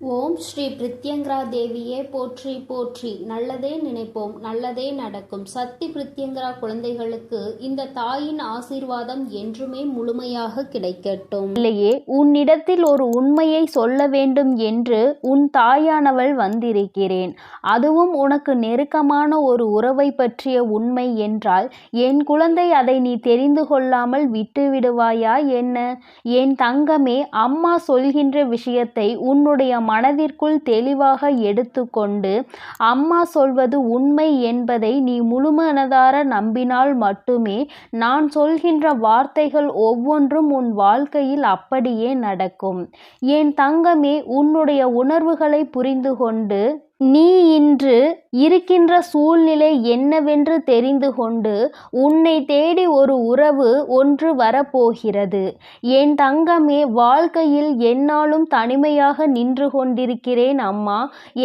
ஓம் ஸ்ரீ பிரித்யங்கரா தேவியே போற்றி போற்றி. நல்லதே நினைப்போம், நல்லதே நடக்கும். சக்தி பிரித்யங்கரா குழந்தைகளுக்கு இந்த தாயின் ஆசீர்வாதம் என்றுமே முழுமையாக கிடைக்கட்டும். இல்லையே, உன்னிடத்தில் ஒரு உண்மையை சொல்ல வேண்டும் என்று உன் தாயானவள் வந்திருக்கிறேன். அதுவும் உனக்கு நெருக்கமான ஒரு உறவை பற்றிய உண்மை என்றால், என் குழந்தை, அதை நீ தெரிந்து கொள்ளாமல் விட்டு விடுவாயா என்ன? என் தங்கமே, அம்மா சொல்கின்ற விஷயத்தை உன்னுடைய மனதிற்குள் தெளிவாக எடுத்துக்கொண்டு, அம்மா சொல்வது உண்மை என்பதை நீ முழுமனதார நம்பினால் மட்டுமே நான் சொல்கின்ற வார்த்தைகள் ஒவ்வொன்றும் உன் வாழ்க்கையில் அப்படியே நடக்கும். என் தங்கமே, உன்னுடைய உணர்வுகளை புரிந்து கொண்டு நீ இன்று இருக்கின்ற சூழ்நிலை என்னவென்று தெரிந்து கொண்டு உன்னை தேடி ஒரு உறவு ஒன்று வரப்போகிறது. என் தங்கமே, வாழ்க்கையில் என்னாலும் தனிமையாக நின்று கொண்டிருக்கிறேன் அம்மா.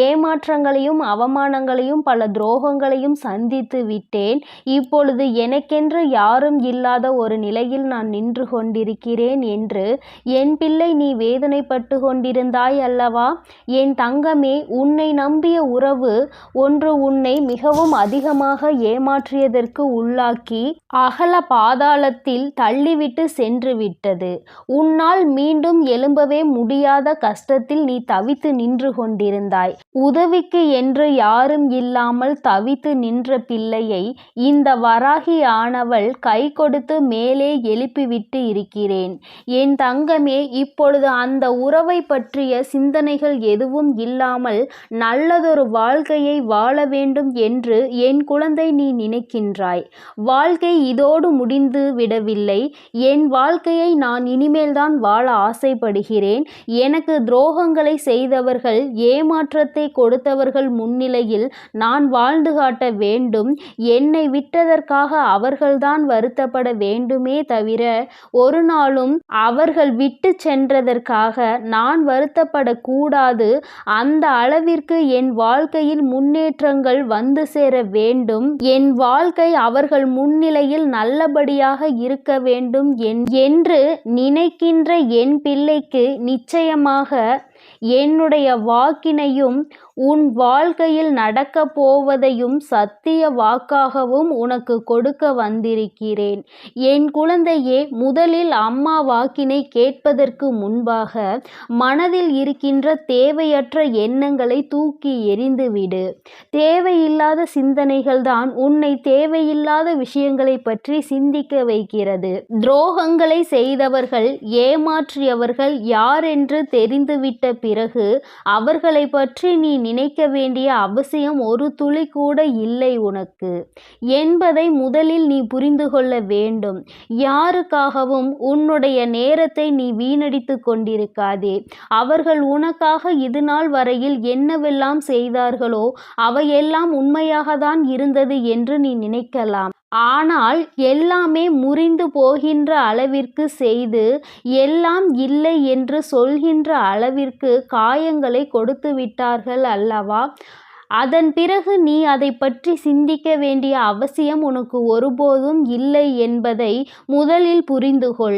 ஏமாற்றங்களையும் அவமானங்களையும் பல துரோகங்களையும் சந்தித்து விட்டேன். இப்பொழுது எனக்கென்று யாரும் இல்லாத ஒரு நிலையில் நான் நின்று கொண்டிருக்கிறேன் என்று என் பிள்ளை நீ வேதனைப்பட்டு கொண்டிருந்தாய் அல்லவா? என் தங்கமே, உன்னை நம்பிய உறவு ஒன்று உன்னை மிகவும் அதிகமாக ஏமாற்றியதற்கு உள்ளாக்கி அகல பாதாளத்தில் தள்ளிவிட்டு சென்று விட்டது. உன்னால் மீண்டும் எழும்பவே முடியாத கஷ்டத்தில் நீ தவித்து நின்று கொண்டிருந்தாய். உதவிக்கு என்று யாரும் இல்லாமல் தவித்து நின்ற பிள்ளையை இந்த வராகி ஆனவள் கை கொடுத்து மேலே எழுப்பிவிட்டு இருக்கிறேன். என் தங்கமே, இப்பொழுது அந்த உறவை பற்றிய சிந்தனைகள் எதுவும் இல்லாமல் நல்லதொரு வாழ்க்கையை வாழ வேண்டும் என்று என் குழந்தை நீ நினைக்கின்றாய். வாழ்க்கை இதோடு முடிந்து விடவில்லை. என் வாழ்க்கையை நான் இனிமேல்தான் வாழ ஆசைப்படுகிறேன். எனக்கு துரோகங்களை செய்தவர்கள், ஏமாற்றத்தை கொடுத்தவர்கள் முன்னிலையில் நான் வாழ்ந்து காட்ட வேண்டும். என்னை விட்டதற்காக அவர்கள்தான் வருத்தப்பட வேண்டுமே தவிர ஒரு நாளும் அவர்கள் விட்டு சென்றதற்காக நான் வருத்தப்படக்கூடாது. அந்த அளவிற்கு என் வாழ்க்கையில் முன்னேற்றங்கள் வந்து சேர வேண்டும். என் வாழ்க்கை அவர்கள் முன்னிலையில் நல்லபடியாக இருக்க வேண்டும் என்று நினைக்கின்ற என் பிள்ளைக்கு நிச்சயமாக என்னுடைய வாக்கினையும் உன் வாழ்க்கையில் நடக்க போவதையும் சத்திய வாக்காகவும் உனக்கு கொடுக்க வந்திருக்கிறேன். என் குழந்தையே, முதலில் அம்மா வாக்கினை கேட்பதற்கு முன்பாக மனதில் இருக்கின்ற தேவையற்ற எண்ணங்களை தூக்கி எறிந்துவிடு. தேவையில்லாத சிந்தனைகள் தான் உன்னை தேவையில்லாத விஷயங்களை பற்றி சிந்திக்க வைக்கிறது. துரோகங்களை செய்தவர்கள், ஏமாற்றியவர்கள் யார் என்று தெரிந்துவிட்ட பிறகு அவர்களை பற்றி நீ நினைக்க வேண்டிய அவசியம் ஒரு துளி கூட இல்லை உனக்கு என்பதை முதலில் நீ புரிந்து கொள்ள வேண்டும். யாருக்காகவும் உன்னுடைய நேரத்தை நீ வீணடித்து கொண்டிருக்காதே. அவர்கள் உனக்காக இது நாள் வரையில் என்னவெல்லாம் செய்தார்களோ அவையெல்லாம் உண்மையாக தான் இருந்தது என்று நீ நினைக்கலாம். ஆனால் எல்லாமே முறிந்து போகின்ற அளவிற்கு செய்து, எல்லாம் இல்லை என்று சொல்கின்ற அளவிற்கு காயங்களை கொடுத்து விட்டார்கள் அல்லவா? அதன் பிறகு நீ அதை பற்றி சிந்திக்க வேண்டிய அவசியம் உனக்கு ஒருபோதும் இல்லை என்பதை முதலில் புரிந்து கொள்.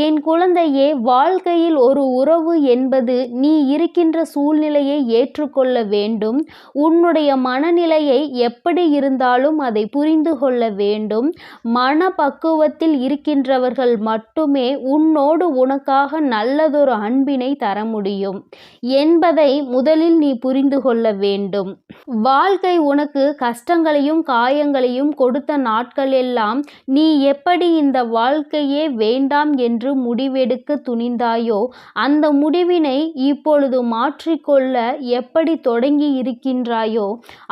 என் குழந்தையே, வாழ்க்கையில் ஒரு உறவு என்பது நீ இருக்கின்ற சூழ்நிலையை ஏற்றுக்கொள்ள வேண்டும். உன்னுடைய மனநிலையை எப்படி இருந்தாலும் அதை புரிந்து கொள்ள வேண்டும். மனப்பக்குவத்தில் இருக்கின்றவர்கள் மட்டுமே உன்னோடு உனக்காக நல்லதொரு அன்பினை தர முடியும் என்பதை முதலில் நீ புரிந்து கொள்ள வேண்டும். வாழ்க்கை உனக்கு கஷ்டங்களையும் காயங்களையும் கொடுத்த நாட்களெல்லாம் நீ எப்படி இந்த வாழ்க்கையே வேண்டாம் என்று முடிவெடுக்க துணிந்தாயோ அந்த முடிவினை இப்பொழுது மாற்றிக்கொள்ள எப்படி தொடங்கி இருக்கின்றாயோ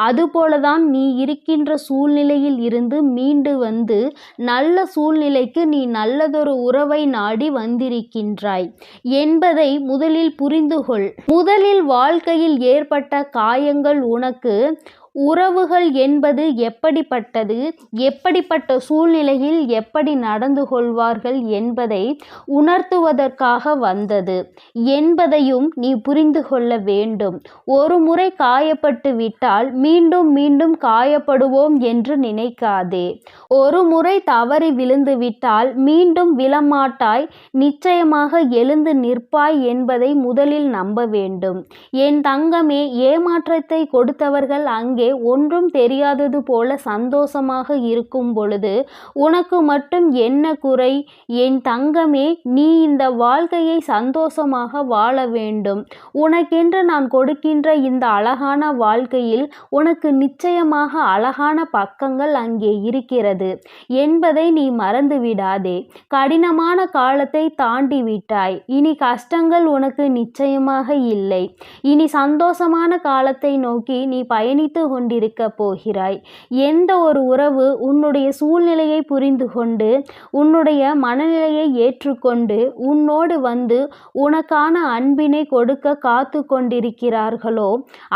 அதுபோலதான் நீ இருக்கின்ற சூழ்நிலையில் இருந்து மீண்டு வந்து நல்ல சூழ்நிலைக்கு நீ நல்லதொரு உறவை நாடி வந்திருக்கின்றாய் என்பதை முதலில் புரிந்து கொள். முதலில் வாழ்க்கையில் ஏற்பட்ட காயங்கள் உனக்கு உறவுகள் என்பது எப்படிப்பட்டது, எப்படிப்பட்ட சூழ்நிலையில் எப்படி நடந்து கொள்வார்கள் என்பதை உணர்த்துவதற்காக வந்தது என்பதையும் நீ புரிந்து கொள்ள வேண்டும். ஒரு முறை காயப்பட்டு விட்டால் மீண்டும் மீண்டும் காயப்படுவோம் என்று நினைக்காதே. ஒரு முறை தவறி விழுந்து விட்டால் மீண்டும் விழமாட்டாய், நிச்சயமாக எழுந்து நிற்பாய் என்பதை முதலில் நம்ப வேண்டும். என் தங்கமே, ஏமாற்றத்தை கொடுத்தவர்கள் அங்கே ஒன்றும் தெரியாதது போல சந்தோஷமாக இருக்கும் பொழுது உனக்கு மட்டும் என்ன குறை? என் தங்கமே, நீ இந்த வாழ்க்கையை சந்தோஷமாக வாழ வேண்டும். உனக்கென்று நான் கொடுக்கின்ற இந்த அழகான வாழ்க்கையில் உனக்கு நிச்சயமாக அழகான பக்கங்கள் அங்கே இருக்கிறது என்பதை நீ மறந்து விடாதே. கடினமான காலத்தை தாண்டி விட்டாய். இனி கஷ்டங்கள் உனக்கு நிச்சயமாக இல்லை. இனி சந்தோஷமான காலத்தை நோக்கி நீ பயணித்து கொண்டிருக்க போகிறாய். எந்த ஒரு உறவு உன்னுடைய சூழ்நிலையை புரிந்து கொண்டு உன்னுடைய மனநிலையை ஏற்றுக்கொண்டு உன்னோடு வந்து உனக்கான அன்பினை கொடுக்க காத்து கொண்டிருக்கிறார்களோ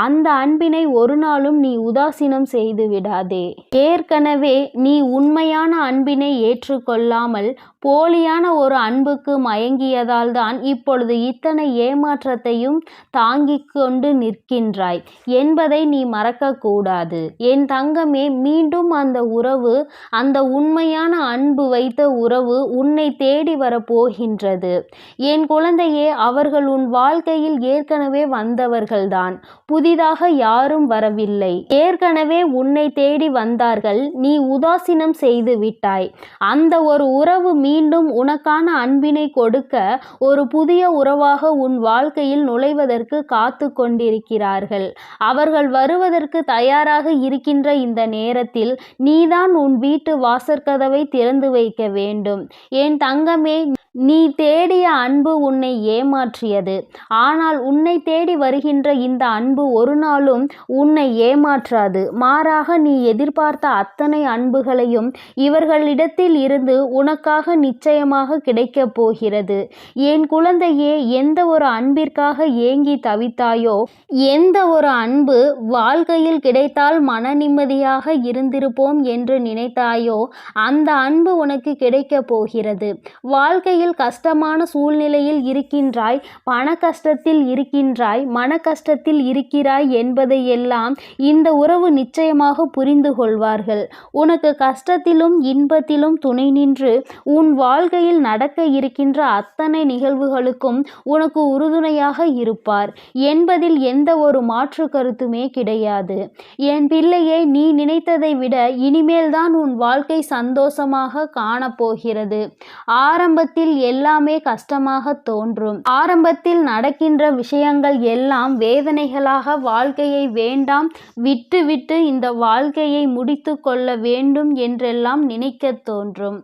அந்த அன்பினை ஒரு நாளும் நீ உதாசீனம் செய்து விடாதே. ஏற்கனவே நீ உண்மையான அன்பினை ஏற்றுக்கொள்ளாமல் போலியான ஒரு அன்புக்கு மயங்கியதால் தான் இப்பொழுது இத்தனை ஏமாற்றத்தையும் தாங்கிக் கொண்டு நிற்கின்றாய் என்பதை நீ மறக்கக்கூடாது. என் தங்கமே, மீண்டும் அந்த உறவு, அந்த உண்மையான அன்பு வைத்த உறவு உன்னை தேடி வரப்போகின்றது. என் குழந்தையே, அவர்கள் உன் வாழ்க்கையில் ஏற்கனவே வந்தவர்கள்தான், புதிதாக யாரும் வரவில்லை. ஏற்கனவே உன்னை தேடி வந்தார்கள், நீ உதாசீனம் செய்து விட்டாய். அந்த ஒரு உறவு மீண்டும் உனக்கான அன்பினை கொடுக்க ஒரு புதிய உறவாக உன் வாழ்க்கையில் நுழைவதற்கு காத்து கொண்டிருக்கிறார்கள். அவர்கள் வருவதற்கு தயாராக இருக்கின்ற இந்த நேரத்தில் நீதான் உன் வீட்டு வாசற்கதவை திறந்து வைக்க வேண்டும். என் தங்கமே, நீ தேடிய அன்பு உன்னை ஏமாற்றியது. ஆனால் உன்னை தேடி வருகின்ற இந்த அன்பு ஒரு நாளும் உன்னை ஏமாற்றாது. மாறாக நீ எதிர்பார்த்த அத்தனை அன்புகளையும் இவர்களிடத்தில் இருந்து உனக்காக நிச்சயமாக கிடைக்கப் போகிறது. என் குழந்தையே, எந்த ஒரு அன்பிற்காக ஏங்கி தவித்தாயோ, எந்த ஒரு அன்பு வாழ்க்கையில் கிடைத்தால் மன நிம்மதியாக இருந்திருப்போம் என்று நினைத்தாயோ அந்த அன்பு உனக்கு கிடைக்கப் போகிறது. வாழ்க்கையில் கஷ்டமான சூழ்நிலையில் இருக்கின்றாய், பண கஷ்டத்தில் இருக்கின்றாய், மன கஷ்டத்தில் இருக்கிறாய் என்பதையெல்லாம் இந்த உறவு நிச்சயமாக புரிந்து கொள்வார்கள். உனக்கு கஷ்டத்திலும் இன்பத்திலும் துணை நின்று உன் வாழ்க்கையில் நடக்க இருக்கின்ற அத்தனை நிகழ்வுகளுக்கும் உனக்கு உறுதுணையாக இருப்பார் என்பதில் எந்த ஒரு மாற்று கருத்துமே கிடையாது. என் பிள்ளையை, நீ நினைத்ததை விட இனிமேல் தான் உன் வாழ்க்கை சந்தோஷமாக காணப்போகிறது. ஆரம்பத்தில் எல்லாமே கஷ்டமாக தோன்றும். ஆரம்பத்தில் நடக்கின்ற விஷயங்கள் எல்லாம் வேதனைகளாக வாழ்க்கையை வேண்டாம், விட்டு விட்டு இந்த வாழ்க்கையை முடித்து கொள்ள வேண்டும் என்றெல்லாம் நினைக்க தோன்றும்.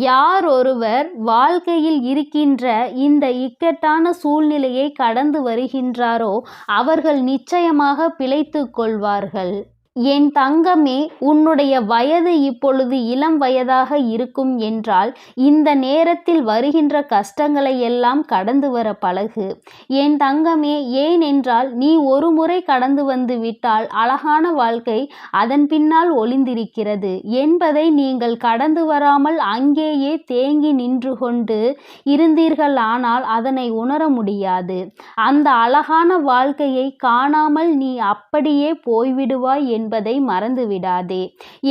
யார் ஒருவர் வாழ்க்கையில் இருக்கின்ற இந்த இக்கட்டான சூழ்நிலையை கடந்து வருகின்றாரோ அவர்கள் நிச்சயமாக பிழைத்து கொள்வார்கள். என் தங்கமே, உன்னுடைய வயது இப்பொழுது இளம் வயதாக இருக்கும் என்றால் இந்த நேரத்தில் வருகின்ற கஷ்டங்களை எல்லாம் கடந்து வர பழகு. என் தங்கமே, ஏனென்றால் நீ ஒரு முறை கடந்து வந்து விட்டால் அழகான வாழ்க்கை அதன் பின்னால் ஒளிந்திருக்கிறது என்பதை நீங்கள் கடந்து வராமல் அங்கேயே தேங்கி நின்று கொண்டு இருந்தீர்களானால் அதனை உணர முடியாது. அந்த அழகான வாழ்க்கையை காணாமல் நீ அப்படியே போய்விடுவாய் என்பதை மறந்து விடாதே.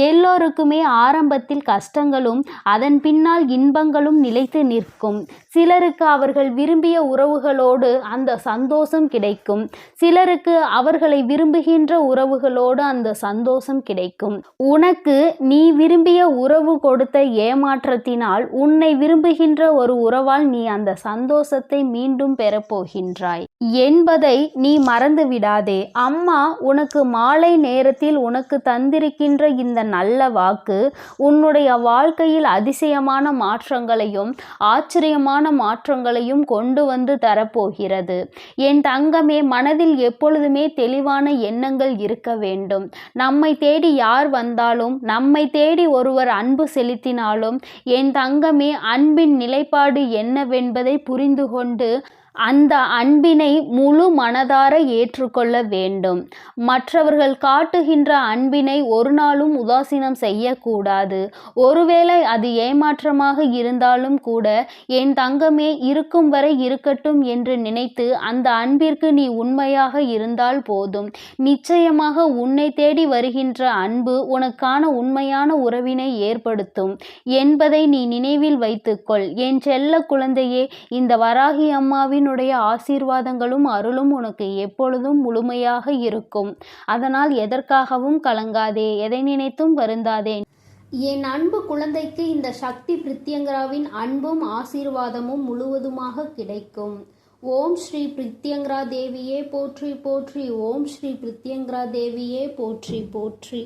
எல்லோருக்குமே ஆரம்பத்தில் கஷ்டங்களும் அதன் பின்னால் இன்பங்களும் நிலைத்து நிற்கும். சிலருக்கு அவர்கள் விரும்பிய உறவுகளோடு அந்த சந்தோஷம் கிடைக்கும். சிலருக்கு அவர்களை விரும்புகின்ற உறவுகளோடு அந்த சந்தோஷம் கிடைக்கும். உனக்கு நீ விரும்பிய உறவு கொடுத்த ஏமாற்றத்தினால் உன்னை விரும்புகின்ற ஒரு உறவால் நீ அந்த சந்தோஷத்தை மீண்டும் பெறப்போகின்றாய் என்பதை நீ மறந்து விடாதே. அம்மா உனக்கு மாலை நேரத்தில் உனக்கு தந்திருக்கின்ற இந்த நல்ல வாக்கு உன்னுடைய வாழ்க்கையில் அதிசயமான மாற்றங்களையும் ஆச்சரியமான மாற்றங்களையும் கொண்டு வந்து தரப்போகிறது. என் தங்கமே, மனதில் எப்பொழுதுமே தெளிவான எண்ணங்கள் இருக்க வேண்டும். நம்மை தேடி யார் வந்தாலும், நம்மை தேடி ஒருவர் அன்பு செலுத்தினாலும் என் தங்கமே, அன்பின் நிலைப்பாடு என்னவென்பதை புரிந்து கொண்டு அந்த அன்பினை முழு மனதார ஏற்றுக்கொள்ள வேண்டும். மற்றவர்கள் காட்டுகின்ற அன்பினை ஒரு நாளும் உதாசீனம் செய்யக்கூடாது. ஒருவேளை அது ஏமாற்றமாக இருந்தாலும் கூட, என் தங்கமே, இருக்கும் வரை இருக்கட்டும் என்று நினைத்து அந்த அன்பிற்கு நீ உண்மையாக இருந்தால் போதும். நிச்சயமாக உன்னை தேடி வருகின்ற அன்பு உனக்கான உண்மையான உறவினை ஏற்படுத்தும் என்பதை நீ நினைவில் வைத்துக்கொள். என் செல்ல குழந்தையே, இந்த வராகி அம்மாவினுடைய ஆசீர்வாதங்களும் அருளும் உனக்கு எப்பொழுதும் முழுமையாக இருக்கும். அதனால் எதற்காகவும் கலங்காதே, எதை நினைத்தும் வருந்தாதே. என் அன்பு குழந்தைக்கு இந்த சக்தி பிரித்யங்கராவின் அன்பும் ஆசீர்வாதமும் முழுவதுமாக கிடைக்கும். ஓம் ஸ்ரீ பிரித்யங்கரா தேவியே போற்றி போற்றி. ஓம் ஸ்ரீ பிரித்யங்கரா தேவியே போற்றி போற்றி.